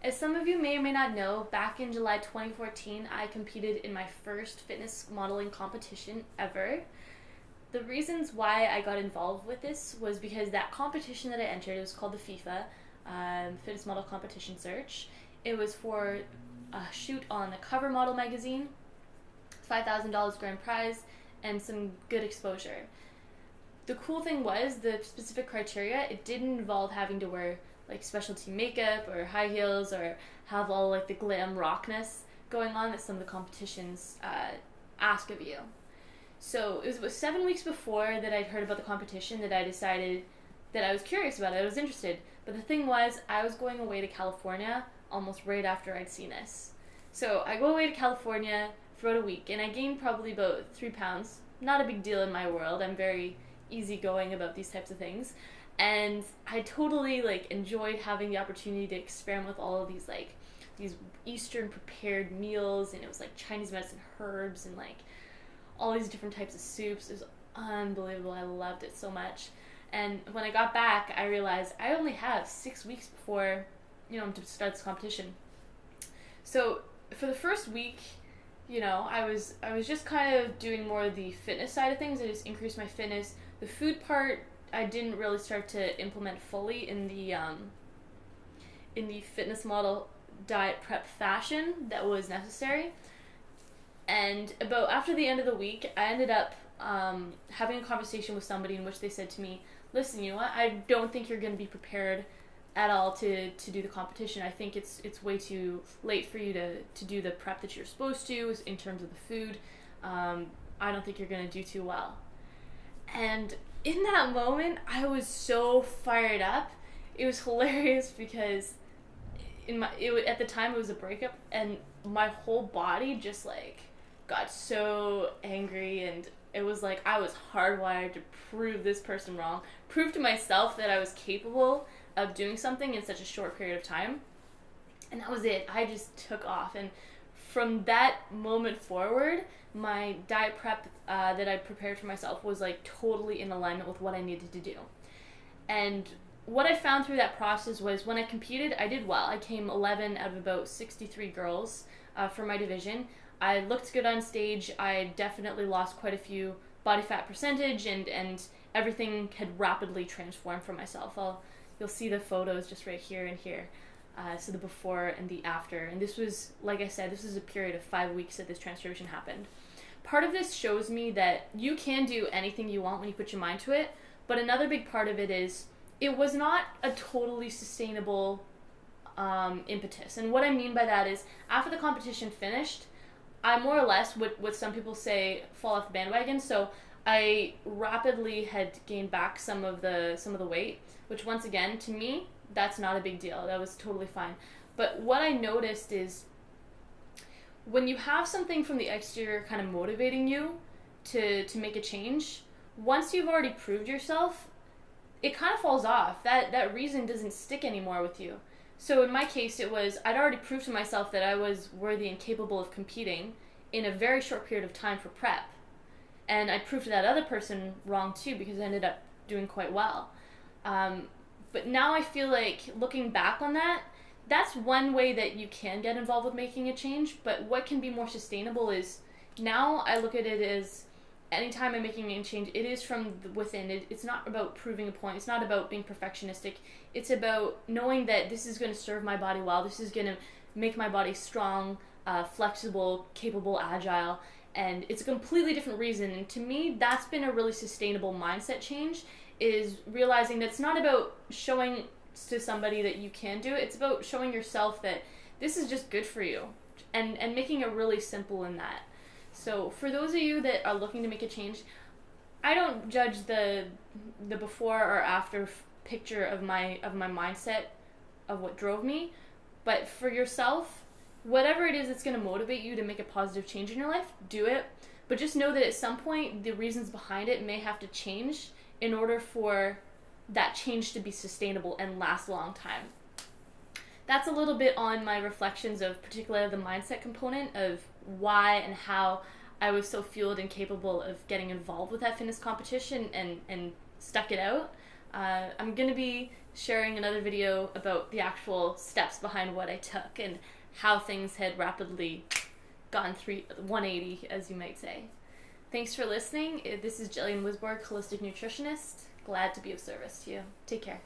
As some of you may or may not know, back in July 2014, I competed in my first fitness modeling competition ever. The reasons why I got involved with this was because that competition that I entered, it was called the FIFA Fitness Model Competition Search. It was for a shoot on the Cover Model magazine, $5,000 grand prize, and some good exposure. The cool thing was the specific criteria, it didn't involve having to wear like specialty makeup or high heels or have all like the glam rockness going on that some of the competitions ask of you. So it was 7 weeks before that I'd heard about the competition that I decided that I was curious about it, I was interested. But the thing was, I was going away to California almost right after I'd seen this. So I go away to California for about a week and I gained probably about 3 pounds. Not a big deal in my world, I'm very easygoing about these types of things. And I totally like enjoyed having the opportunity to experiment with all of these Eastern prepared meals, and it was like Chinese medicine herbs and like all these different types of soups. It was unbelievable. I loved it so much. And when I got back, I realized I only have 6 weeks before, to start this competition. So for the first week, I was just kind of doing more of the fitness side of things. I just increased my fitness. The food part I didn't really start to implement fully in the fitness model diet prep fashion that was necessary. And about after the end of the week, I ended up having a conversation with somebody in which they said to me, listen, you know what, I don't think you're going to be prepared at all to do the competition. I think it's way too late for you to do the prep that you're supposed to in terms of the food. I don't think you're going to do too well. And in that moment, I was so fired up. It was hilarious because at the time it was a breakup, and my whole body just like got so angry, and it was like I was hardwired to prove this person wrong, prove to myself that I was capable of doing something in such a short period of time. And that was it. I just took off, and from that moment forward, my diet prep that I prepared for myself was like totally in alignment with what I needed to do. And what I found through that process was when I competed, I did well. I came 11 out of about 63 girls for my division. I looked good on stage. I definitely lost quite a few body fat percentage, and everything had rapidly transformed for myself. You'll see the photos just right here and here. So the before and the after. And this was, like I said, this was a period of 5 weeks that this transformation happened. Part of this shows me that you can do anything you want when you put your mind to it, but another big part of it is it was not a totally sustainable impetus. And what I mean by that is after the competition finished, I more or less, what some people say, fall off the bandwagon. So I rapidly had gained back some of the weight, which once again, to me, that's not a big deal. That was totally fine. But what I noticed is when you have something from the exterior kind of motivating you to make a change, once you've already proved yourself, it kind of falls off. That reason doesn't stick anymore with you. So in my case, it was I'd already proved to myself that I was worthy and capable of competing in a very short period of time for prep. And I proved that other person wrong too, because I ended up doing quite well. But now I feel like looking back on that, that's one way that you can get involved with making a change. But what can be more sustainable is now I look at it as anytime I'm making a change, it is from within. It's not about proving a point. It's not about being perfectionistic. It's about knowing that this is going to serve my body well. This is going to make my body strong, flexible, capable, agile. And it's a completely different reason. And to me, that's been a really sustainable mindset change, is realizing that it's not about showing to somebody that you can do it. It's about showing yourself that this is just good for you, and making it really simple in that. So for those of you that are looking to make a change, I don't judge the before or after picture of my mindset of what drove me, but for yourself, whatever it is that's going to motivate you to make a positive change in your life, do it. But just know that at some point, the reasons behind it may have to change in order for that change to be sustainable and last a long time. That's a little bit on my reflections of particularly the mindset component of why and how I was so fueled and capable of getting involved with that fitness competition and stuck it out. I'm going to be sharing another video about the actual steps behind what I took and how things had rapidly gone 180, as you might say. Thanks for listening. This is Jillian Wisborg, holistic nutritionist. Glad to be of service to you. Take care.